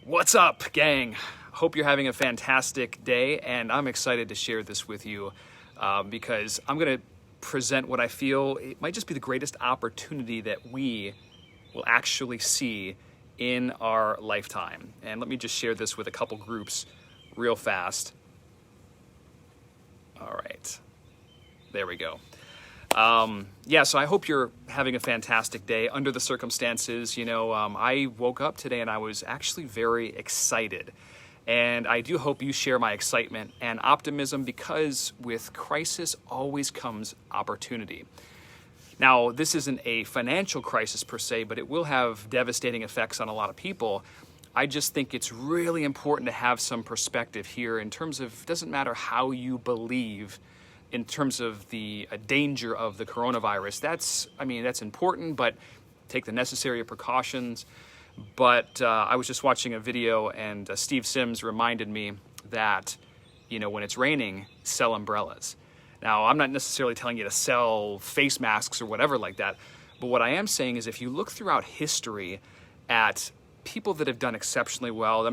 What's up, gang? Hope you're having a fantastic day, and I'm excited to share this with you because I'm going to present what I feel it might just be the greatest opportunity that we will actually see in our lifetime. And let me just share this with a couple groups real fast. All right, there we go. So I hope you're having a fantastic day under the circumstances. I woke up today and I was actually very excited. And I do hope you share my excitement and optimism because with crisis always comes opportunity. Now, this isn't a financial crisis per se, but it will have devastating effects on a lot of people. I just think it's really important to have some perspective here in terms of, it doesn't matter how you believe in terms of the danger of the coronavirus. That's important, but take the necessary precautions. But I was just watching a video and Steve Sims reminded me that, when it's raining, sell umbrellas. Now, I'm not necessarily telling you to sell face masks or whatever like that, but what I am saying is if you look throughout history at people that have done exceptionally well,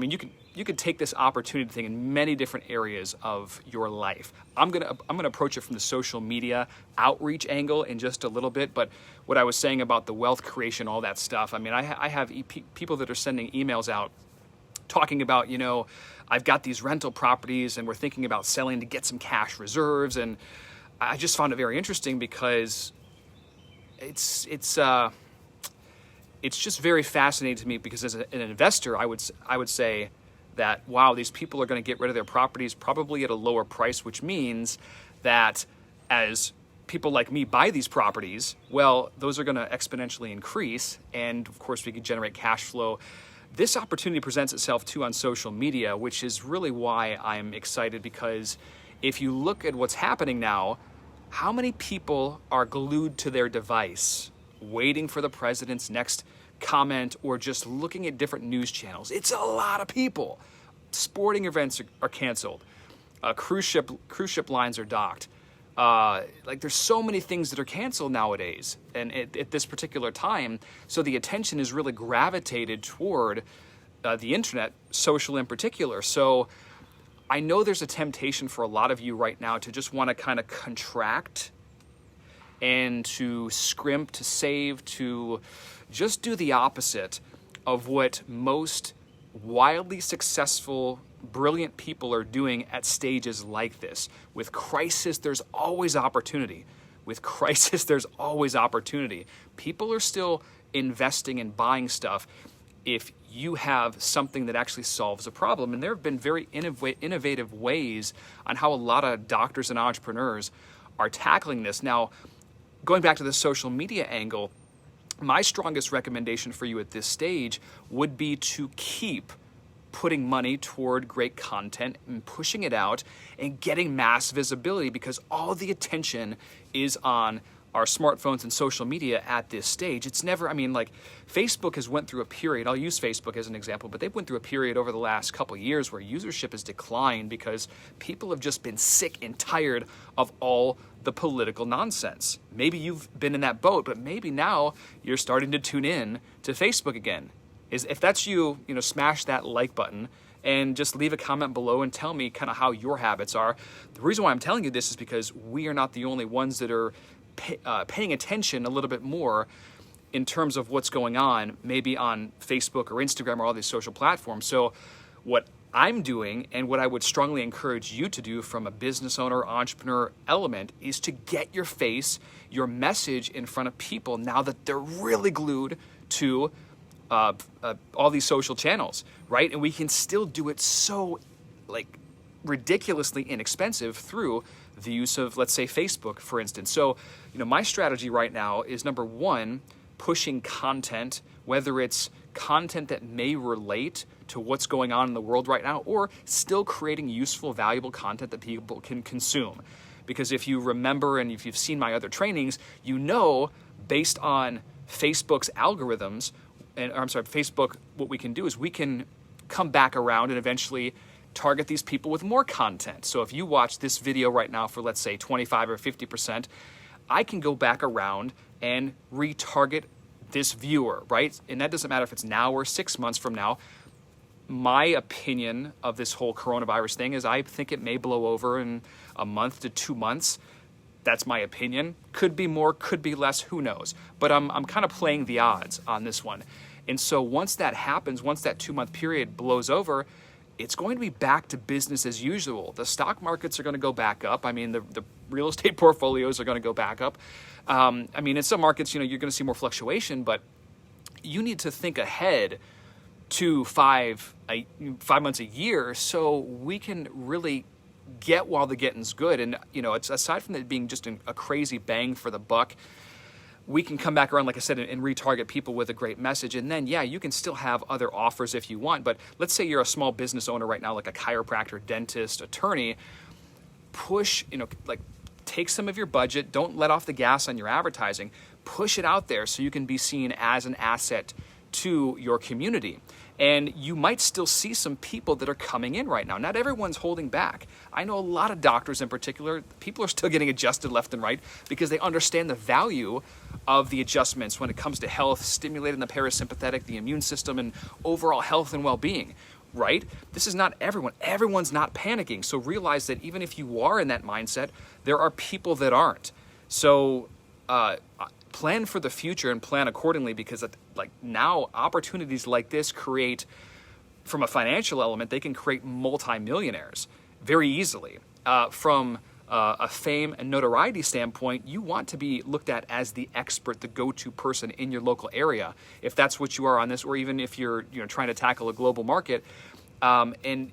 you can take this opportunity thing in many different areas of your life. I'm gonna approach it from the social media outreach angle in just a little bit, but what I was saying about the wealth creation, all that stuff, I have people that are sending emails out talking about, I've got these rental properties and we're thinking about selling to get some cash reserves, and I just found it very interesting because it's just very fascinating to me because as an investor, I would say that, wow, these people are going to get rid of their properties probably at a lower price, which means that as people like me buy these properties, well, those are going to exponentially increase. And of course, we could generate cash flow. This opportunity presents itself too on social media, which is really why I'm excited, because if you look at what's happening now, how many people are glued to their device, waiting for the president's next comment or just looking at different news channels? It's a lot of people. Sporting events are canceled. Cruise ship lines are docked. There's so many things that are canceled nowadays and at this particular time. So the attention is really gravitated toward the internet, social in particular. So I know there's a temptation for a lot of you right now to just want to kind of contract and to scrimp, to save, to just do the opposite of what most wildly successful, brilliant people are doing at stages like this. With crisis, there's always opportunity. With crisis, there's always opportunity. People are still investing and buying stuff if you have something that actually solves a problem. And there have been very innovative ways on how a lot of doctors and entrepreneurs are tackling this. Now, going back to the social media angle, my strongest recommendation for you at this stage would be to keep putting money toward great content and pushing it out and getting mass visibility, because all the attention is on our smartphones and social media at this stage. It's never, Facebook has went through a period, I'll use Facebook as an example, but they've went through a period over the last couple of years where usership has declined because people have just been sick and tired of all the political nonsense. Maybe you've been in that boat, but maybe now you're starting to tune in to Facebook again. If that's you, smash that like button and just leave a comment below and tell me kind of how your habits are. The reason why I'm telling you this is because we are not the only ones that are paying attention a little bit more in terms of what's going on, maybe on Facebook or Instagram or all these social platforms. So what I'm doing, and what I would strongly encourage you to do from a business owner, entrepreneur element, is to get your face, your message in front of people now that they're really glued to all these social channels, right? And we can still do it so ridiculously inexpensive through the use of, let's say, Facebook, for instance. So, my strategy right now is, number one, pushing content, whether it's content that may relate to what's going on in the world right now, or still creating useful, valuable content that people can consume. Because if you remember, and if you've seen my other trainings, based on Facebook's algorithms, Facebook, what we can do is we can come back around and eventually target these people with more content. So if you watch this video right now for, let's say, 25 or 50%, I can go back around and retarget this viewer, right? And that doesn't matter if it's now or 6 months from now. my opinion of this whole coronavirus thing is I think it may blow over in a month to 2 months. That's my opinion. Could be more, could be less, who knows? But I'm kind of playing the odds on this one. And so once that happens, once that 2-month period blows over, it's going to be back to business as usual. The stock markets are going to go back up. I mean, the real estate portfolios are going to go back up. I mean, in some markets, you're going to see more fluctuation, but you need to think ahead to 5 months a year so we can really get while the getting's good. And, it's aside from it being just a crazy bang for the buck, we can come back around, like I said, and retarget people with a great message. And then, you can still have other offers if you want. But let's say you're a small business owner right now, like a chiropractor, dentist, attorney. Push, take some of your budget. Don't let off the gas on your advertising. Push it out there so you can be seen as an asset to your community. And you might still see some people that are coming in right now. Not everyone's holding back. I know a lot of doctors in particular, people are still getting adjusted left and right because they understand the value of the adjustments when it comes to health, stimulating the parasympathetic, the immune system, and overall health and well-being, right? This is not everyone. Everyone's not panicking. So realize that even if you are in that mindset, there are people that aren't. So plan for the future and plan accordingly, because now opportunities like this create, from a financial element, they can create multimillionaires very easily. From a fame and notoriety standpoint, you want to be looked at as the expert, the go-to person in your local area, if that's what you are on this, or even if you're trying to tackle a global market. And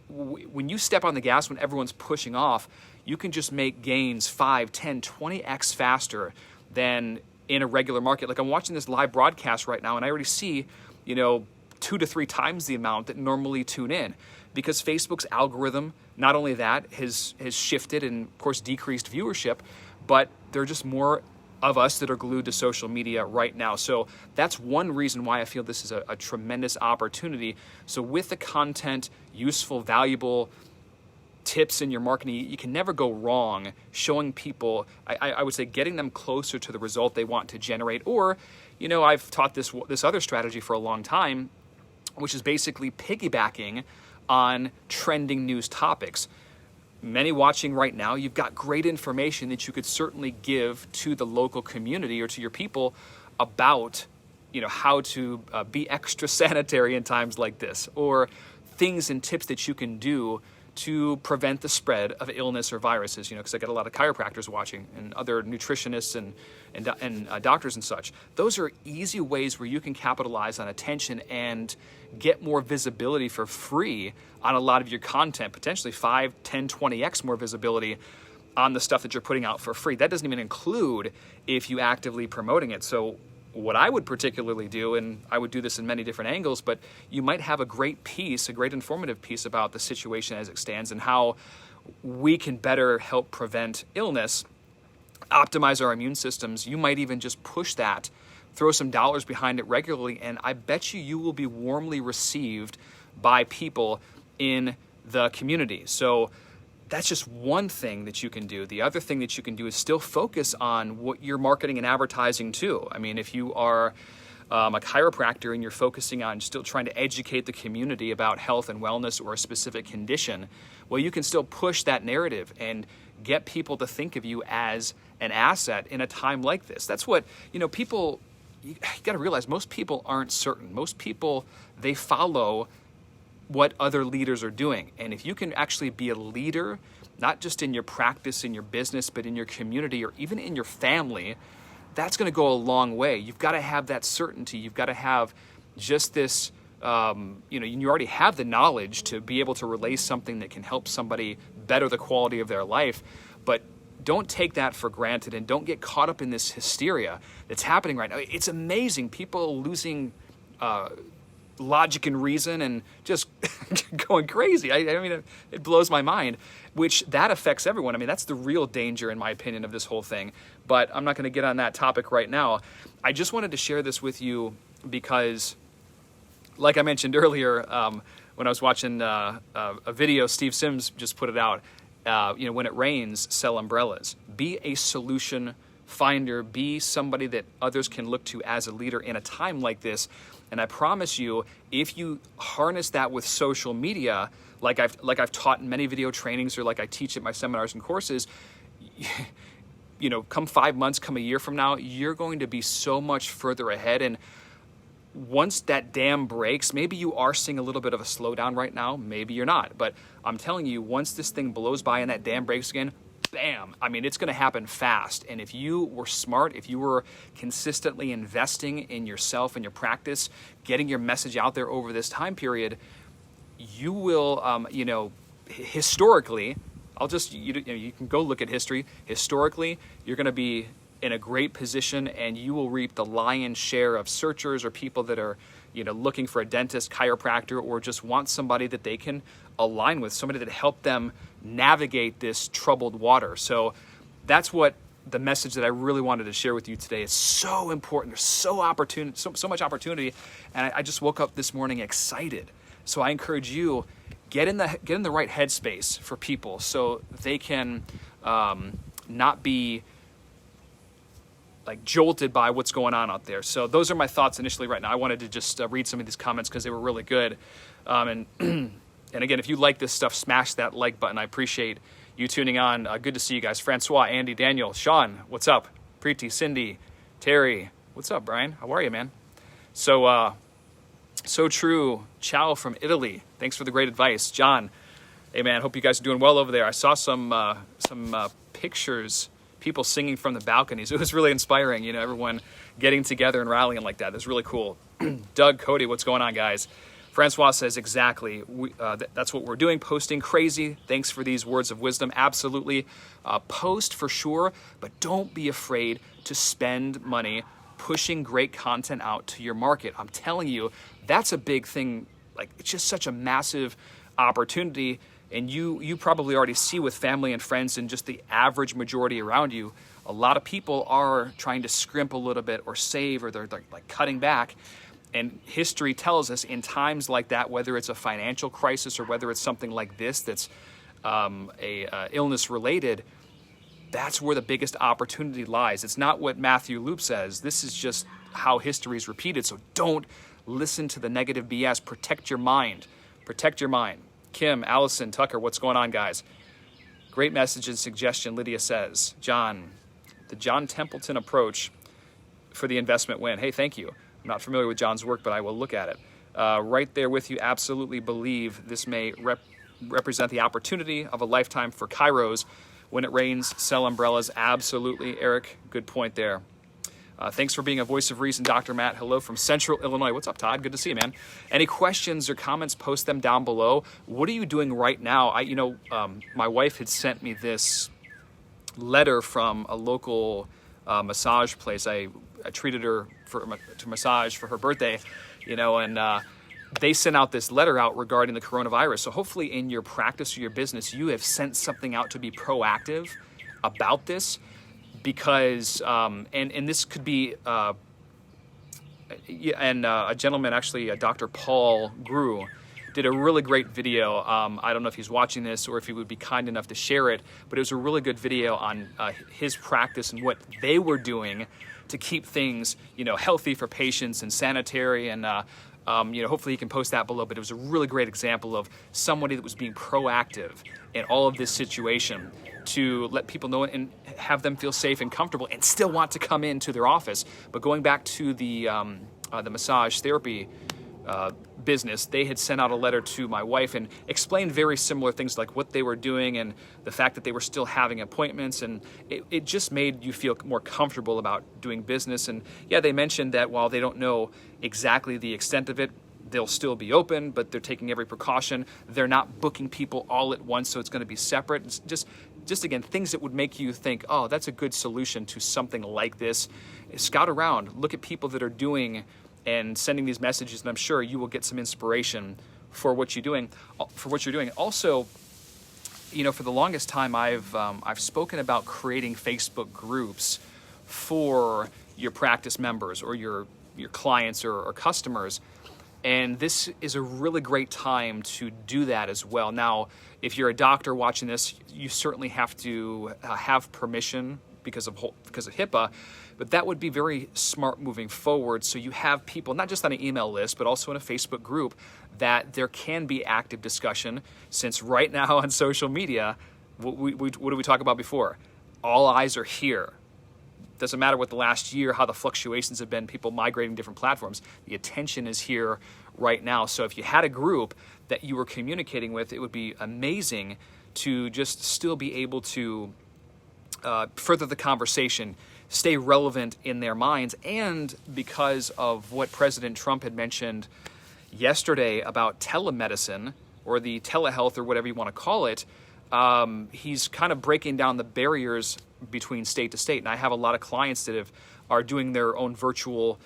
when you step on the gas when everyone's pushing off, you can just make gains 5, 10, 20x faster than in a regular market. Like I'm watching this live broadcast right now, and I already see, 2 to 3 times the amount that normally tune in, because Facebook's algorithm, not only that, has shifted and of course decreased viewership, but there are just more of us that are glued to social media right now. So that's one reason why I feel this is a tremendous opportunity. So with the content, useful, valuable tips in your marketing, you can never go wrong showing people, I would say, getting them closer to the result they want to generate. Or, I've taught this other strategy for a long time, which is basically piggybacking on trending news topics. Many watching right now, you've got great information that you could certainly give to the local community or to your people about, how to be extra sanitary in times like this, or things and tips that you can do to prevent the spread of illness or viruses, because I get a lot of chiropractors watching and other nutritionists and doctors and such. Those are easy ways where you can capitalize on attention and get more visibility for free on a lot of your content, potentially 5, 10, 20x more visibility on the stuff that you're putting out for free. That doesn't even include if you actively promoting it. So what I would particularly do, and I would do this in many different angles, but you might have a great piece, a great informative piece about the situation as it stands and how we can better help prevent illness, optimize our immune systems. You might even just push that, throw some dollars behind it regularly, and I bet you will be warmly received by people in the community. So that's just one thing that you can do. The other thing that you can do is still focus on what you're marketing and advertising to. I mean, if you are a chiropractor and you're focusing on still trying to educate the community about health and wellness or a specific condition, well, you can still push that narrative and get people to think of you as an asset in a time like this. That's what, people, you got to realize most people aren't certain. Most people, they follow what other leaders are doing. And if you can actually be a leader, not just in your practice, in your business, but in your community or even in your family, that's going to go a long way. You've got to have that certainty. You've got to have just this, you already have the knowledge to be able to relay something that can help somebody better the quality of their life. But don't take that for granted and don't get caught up in this hysteria that's happening right now. It's amazing. People losing logic and reason and just going crazy. I mean, it blows my mind, which that affects everyone. I mean, that's the real danger, in my opinion, of this whole thing. But I'm not going to get on that topic right now. I just wanted to share this with you because, like I mentioned earlier, when I was watching a video, Steve Sims just put it out. When it rains, sell umbrellas. Be a solution finder, be somebody that others can look to as a leader in a time like this. And I promise you, if you harness that with social media, like I've taught in many video trainings, or like I teach at my seminars and courses, come 5 months, come a year from now, you're going to be so much further ahead. And once that dam breaks, maybe you are seeing a little bit of a slowdown right now, maybe you're not. But I'm telling you, once this thing blows by and that dam breaks again, bam, it's going to happen fast. And if you were smart, if you were consistently investing in yourself and your practice, getting your message out there over this time period, you will, historically, you can go look at history. Historically, you're going to be in a great position, and you will reap the lion's share of searchers or people that are, looking for a dentist, chiropractor, or just want somebody that they can align with, somebody that helped them navigate this troubled water. So that's what the message that I really wanted to share with you today. It's so important. There's so much opportunity, and I just woke up this morning excited. So I encourage you, get in the right headspace for people, so they can not be like jolted by what's going on out there. So those are my thoughts initially right now. I wanted to just read some of these comments because they were really good. And again, if you like this stuff, smash that like button. I appreciate you tuning on. Good to see you guys. Francois, Andy, Daniel, Sean, what's up? Preeti, Cindy, Terry, what's up, Brian? How are you, man? So true. Ciao from Italy. Thanks for the great advice. John, hey man, hope you guys are doing well over there. I saw some pictures, people singing from the balconies. It was really inspiring, everyone getting together and rallying like that. It's really cool. Doug, Cody, what's going on, guys? Francois says, exactly. That's what we're doing, posting crazy. Thanks for these words of wisdom. Absolutely. Post for sure, but don't be afraid to spend money pushing great content out to your market. I'm telling you, that's a big thing. Like, it's just such a massive opportunity. And you probably already see with family and friends and just the average majority around you, a lot of people are trying to scrimp a little bit or save, or they're like cutting back. And history tells us in times like that, whether it's a financial crisis or whether it's something like this that's illness related, that's where the biggest opportunity lies. It's not what Matthew Loop says. This is just how history is repeated. So don't listen to the negative BS. Protect your mind. Protect your mind. Kim, Allison, Tucker, what's going on, guys? Great message and suggestion, Lydia says. John, the John Templeton approach for the investment win. Hey, thank you. I'm not familiar with John's work, but I will look at it. Right there with you, absolutely believe this may represent the opportunity of a lifetime for Kairos. When it rains, sell umbrellas. Absolutely, Eric. Good point there. Thanks for being a voice of reason, Dr. Matt. Hello from Central Illinois. What's up, Todd? Good to see you, man. Any questions or comments, post them down below. What are you doing right now? My wife had sent me this letter from a local massage place. I treated her to massage for her birthday, and they sent out this letter out regarding the coronavirus. So hopefully in your practice or your business, you have sent something out to be proactive about this. Because, and this could be, a gentleman, actually, Dr. Paul Grew, did a really great video. I don't know if he's watching this or if he would be kind enough to share it, but it was a really good video on his practice and what they were doing to keep things, healthy for patients and sanitary. And, hopefully he can post that below. But it was a really great example of somebody that was being proactive in all of this situation to let people know and have them feel safe and comfortable and still want to come into their office. But going back to the massage therapy business, they had sent out a letter to my wife and explained very similar things, like what they were doing and the fact that they were still having appointments. And it just made you feel more comfortable about doing business. And yeah, they mentioned that while they don't know exactly the extent of it, they'll still be open, but they're taking every precaution. They're not booking people all at once, so it's going to be separate. It's just again, things that would make you think, oh, that's a good solution to something like this. Scout around, look at people that are doing and sending these messages, and I'm sure you will get some inspiration for what you're doing. Also, for the longest time, I've spoken about creating Facebook groups for your practice members or your clients or customers. And this is a really great time to do that as well. Now, if you're a doctor watching this, you certainly have to have permission because of HIPAA, but that would be very smart moving forward. So you have people not just on an email list, but also in a Facebook group, that there can be active discussion. Since right now on social media, what did we talk about before? All eyes are here. Doesn't matter what the last year, how the fluctuations have been, people migrating different platforms. The attention is here right now. So if you had a group that you were communicating with, it would be amazing to just still be able to further the conversation, stay relevant in their minds. And because of what President Trump had mentioned yesterday about telemedicine, or the telehealth, or whatever you want to call it, he's kind of breaking down the barriers between state to state. And I have a lot of clients that are doing their own virtual,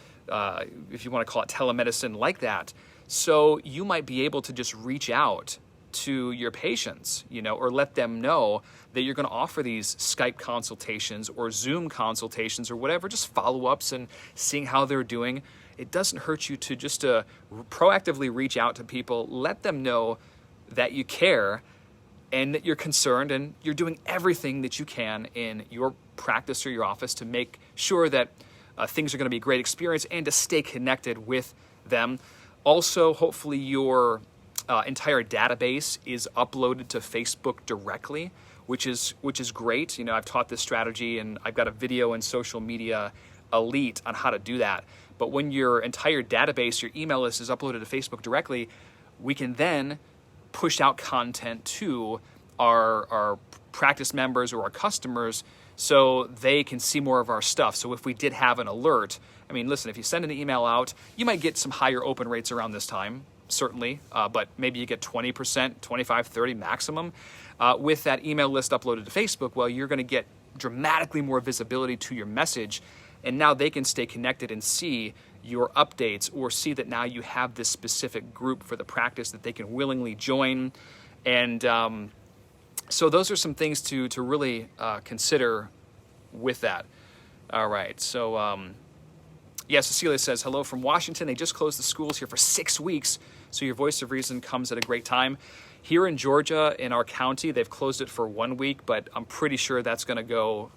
if you want to call it telemedicine like that. So you might be able to just reach out to your patients, or let them know that you're going to offer these Skype consultations or Zoom consultations or whatever, just follow-ups and seeing how they're doing. It doesn't hurt you to just proactively reach out to people, let them know that you care and that you're concerned, and you're doing everything that you can in your practice or your office to make sure that things are going to be a great experience and to stay connected with them. Also, hopefully your entire database is uploaded to Facebook directly, which is great. I've taught this strategy, and I've got a video in Social Media Elite on how to do that. But when your entire database, your email list, is uploaded to Facebook directly, we can then push out content to our practice members or our customers so they can see more of our stuff. So if we did have an alert, listen, if you send an email out, you might get some higher open rates around this time, certainly, but maybe you get 20%, 25, 30 maximum. With that email list uploaded to Facebook, well, you're going to get dramatically more visibility to your message, and now they can stay connected and see your updates, or see that now you have this specific group for the practice that they can willingly join. And so those are some things to really consider with that. All right, so Cecilia says, hello from Washington. They just closed the schools here for 6 weeks, so your voice of reason comes at a great time. Here in Georgia, in our county, they've closed it for 1 week, but I'm pretty sure that's going to go,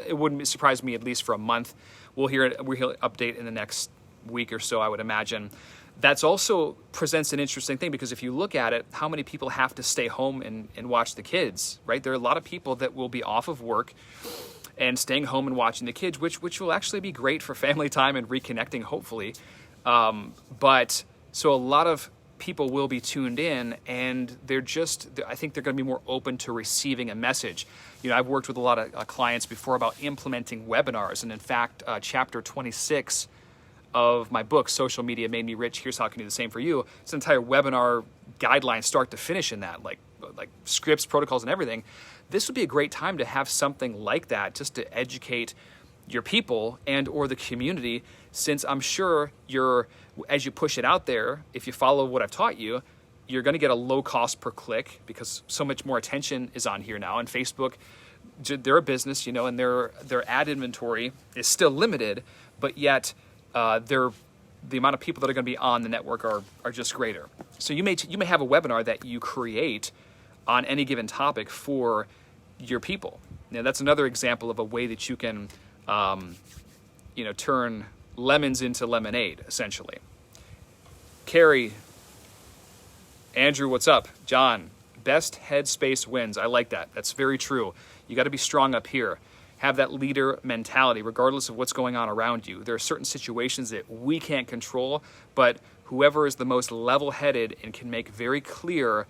it wouldn't surprise me, at least for a month. We'll hear an update in the next week or so, I would imagine. That's also presents an interesting thing, because if you look at it, how many people have to stay home and watch the kids, right? There are a lot of people that will be off of work and staying home and watching the kids, which will actually be great for family time and reconnecting, hopefully. But so a lot of people will be tuned in, and I think they're going to be more open to receiving a message. I've worked with a lot of clients before about implementing webinars, and in fact, chapter 26 of my book, Social Media Made Me Rich, Here's How I Can Do the Same for You. It's an entire webinar guideline, start to finish, in that, like scripts, protocols, and everything. This would be a great time to have something like that, just to educate your people and or the community, since I'm sure as you push it out there, if you follow what I've taught you, you're going to get a low cost per click, because so much more attention is on here now. And Facebook, they're a business, and their ad inventory is still limited, but yet the amount of people that are going to be on the network are just greater. So you may have a webinar that you create on any given topic for your people. Now, that's another example of a way that you can turn lemons into lemonade, essentially. Carrie, Andrew, what's up? John, best headspace wins. I like that. That's very true. You got to be strong up here. Have that leader mentality, regardless of what's going on around you. There are certain situations that we can't control, but whoever is the most level-headed and can make very clear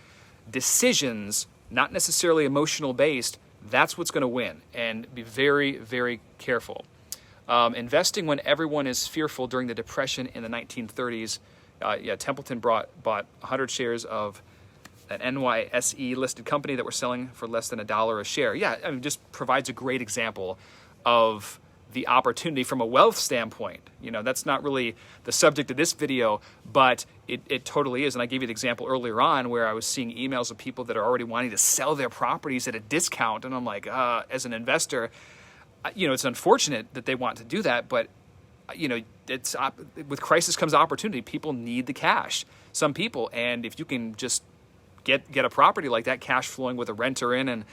decisions, not necessarily emotional-based, that's what's going to win. And be very, very careful. Investing when everyone is fearful during the Depression in the 1930s. Templeton bought 100 shares of an NYSE listed company that were selling for less than $1 a share. Just provides a great example of the opportunity from a wealth standpoint. That's not really the subject of this video, but it totally is. And I gave you the example earlier on where I was seeing emails of people that are already wanting to sell their properties at a discount. And I'm like, as an investor, it's unfortunate that they want to do that, but it's with crisis comes opportunity. People need the cash, some people, and if you can just get a property like that, cash flowing with a renter in, and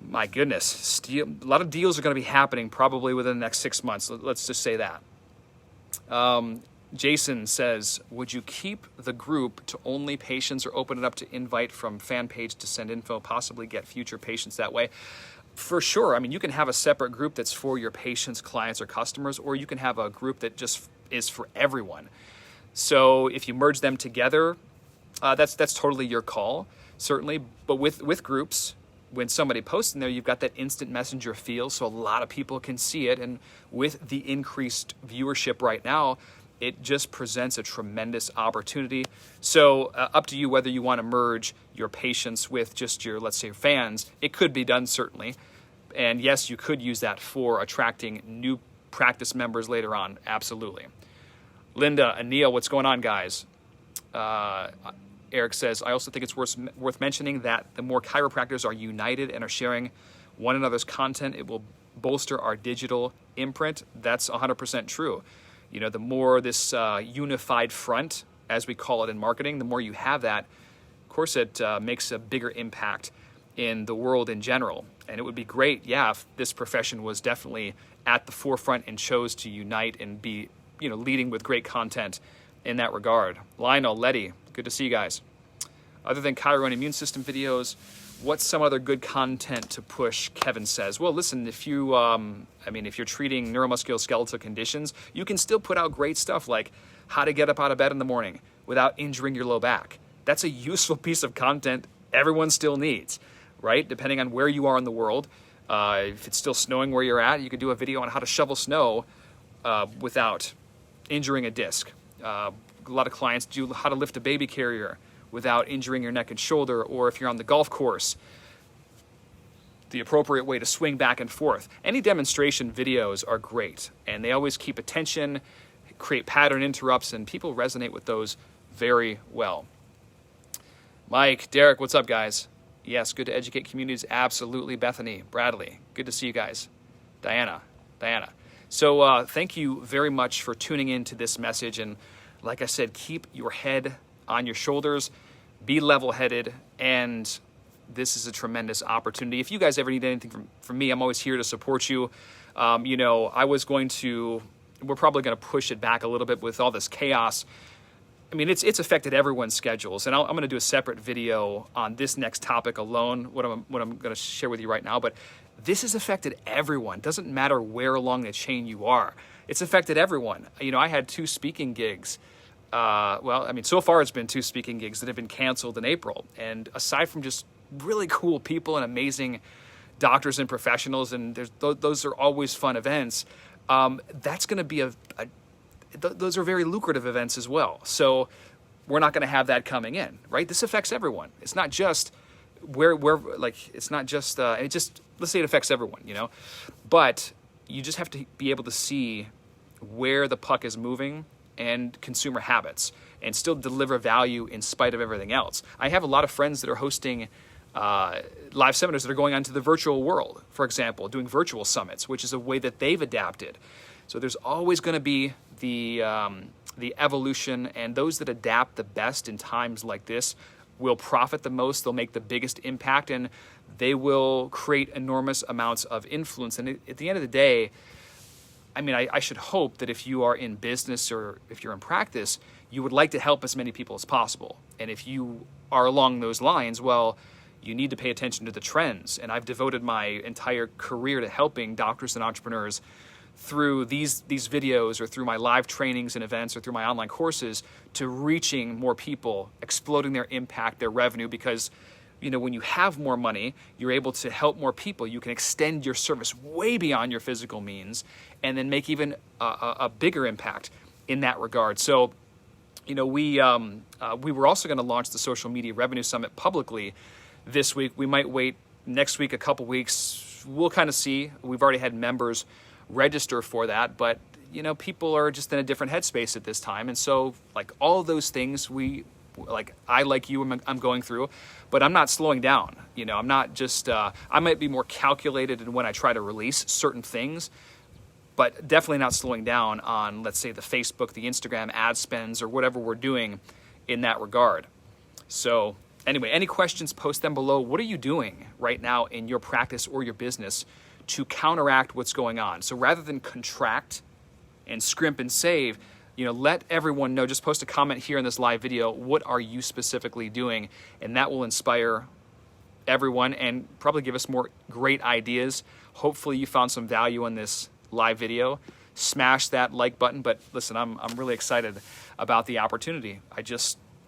My goodness, a lot of deals are going to be happening probably within the next 6 months. Let's just say that. Jason says, would you keep the group to only patients or open it up to invite from fan page to send info, possibly get future patients that way? For sure. I mean, you can have a separate group that's for your patients, clients, or customers, or you can have a group that just is for everyone. So if you merge them together, that's totally your call, certainly. But with groups, when somebody posts in there, you've got that instant messenger feel, so a lot of people can see it. And with the increased viewership right now, it just presents a tremendous opportunity. So up to you whether you want to merge your patients with just your, let's say, your fans. It could be done, certainly. And yes, you could use that for attracting new practice members later on. Absolutely. Linda, Anil, what's going on, guys? Eric says, I also think it's worth mentioning that the more chiropractors are united and are sharing one another's content, it will bolster our digital imprint. That's 100% true. You know, the more this unified front, as we call it in marketing, the more you have that, of course, it makes a bigger impact in the world in general. And it would be great, yeah, if this profession was definitely at the forefront and chose to unite and be, you know, leading with great content in that regard. Lionel, Letty, good to see you guys. Other than Chiro and immune system videos, what's some other good content to push? Kevin says, well, listen, if you, if you're treating neuromusculoskeletal conditions, you can still put out great stuff like how to get up out of bed in the morning without injuring your low back. That's a useful piece of content everyone still needs, right? Depending on where you are in the world. If it's still snowing where you're at, you could do a video on how to shovel snow without injuring a disc. A lot of clients do how to lift a baby carrier without injuring your neck and shoulder, or if you're on the golf course, the appropriate way to swing back and forth. Any demonstration videos are great, and they always keep attention, create pattern interrupts, and people resonate with those very well. Mike, Derek, what's up, guys? Yes, good to educate communities. Absolutely. Bethany, Bradley, good to see you guys. Diana. So thank you very much for tuning in to this message. And like I said, keep your head on your shoulders, be level-headed, and this is a tremendous opportunity. If you guys ever need anything from me, I'm always here to support you. We're probably going to push it back a little bit with all this chaos. I mean, it's affected everyone's schedules, and I'm going to do a separate video on this next topic alone, what I'm going to share with you right now, but this has affected everyone. Doesn't matter where along the chain you are. It's affected everyone. You know, I had 2 speaking gigs. So far it's been 2 speaking gigs that have been canceled in April. And aside from just really cool people and amazing doctors and professionals, and those are always fun events, that's going to be those are very lucrative events as well. So we're not going to have that coming in, right? This affects everyone. It's not just let's say it affects everyone, you know, but you just have to be able to see where the puck is moving and consumer habits and still deliver value in spite of everything else. I have a lot of friends that are hosting live seminars that are going on to the virtual world, for example, doing virtual summits, which is a way that they've adapted. So there's always going to be the evolution, and those that adapt the best in times like this will profit the most, they'll make the biggest impact, and they will create enormous amounts of influence. And at the end of the day, I should hope that if you are in business or if you're in practice, you would like to help as many people as possible. And if you are along those lines, well, you need to pay attention to the trends. And I've devoted my entire career to helping doctors and entrepreneurs through these videos or through my live trainings and events or through my online courses to reaching more people, exploding their impact, their revenue, because when you have more money, you're able to help more people. You can extend your service way beyond your physical means and then make even a bigger impact in that regard. So, we were also going to launch the Social Media Revenue Summit publicly this week. We might wait next week, a couple weeks. We'll kind of see. We've already had members register for that, but people are just in a different headspace at this time. And so all those things I, like you, I'm going through, but I'm not slowing down. I'm not just, I might be more calculated in when I try to release certain things, but definitely not slowing down on, let's say, the Facebook, the Instagram ad spends or whatever we're doing in that regard. So Anyway, any questions, post them below. What are you doing right now in your practice or your business to counteract what's going on? So rather than contract and scrimp and save, let everyone know. Just post a comment here in this live video. What are you specifically doing? And that will inspire everyone and probably give us more great ideas. Hopefully you found some value in this live video. Smash that like button. But listen, I'm really excited about the opportunity.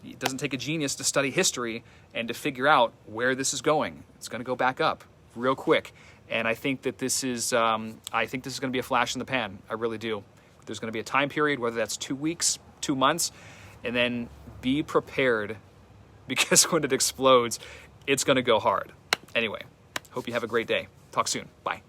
It doesn't take a genius to study history and to figure out where this is going. It's going to go back up real quick. And I think that this is going to be a flash in the pan. I really do. There's going to be a time period, whether that's 2 weeks, 2 months, and then be prepared, because when it explodes, it's going to go hard. Anyway, hope you have a great day. Talk soon. Bye.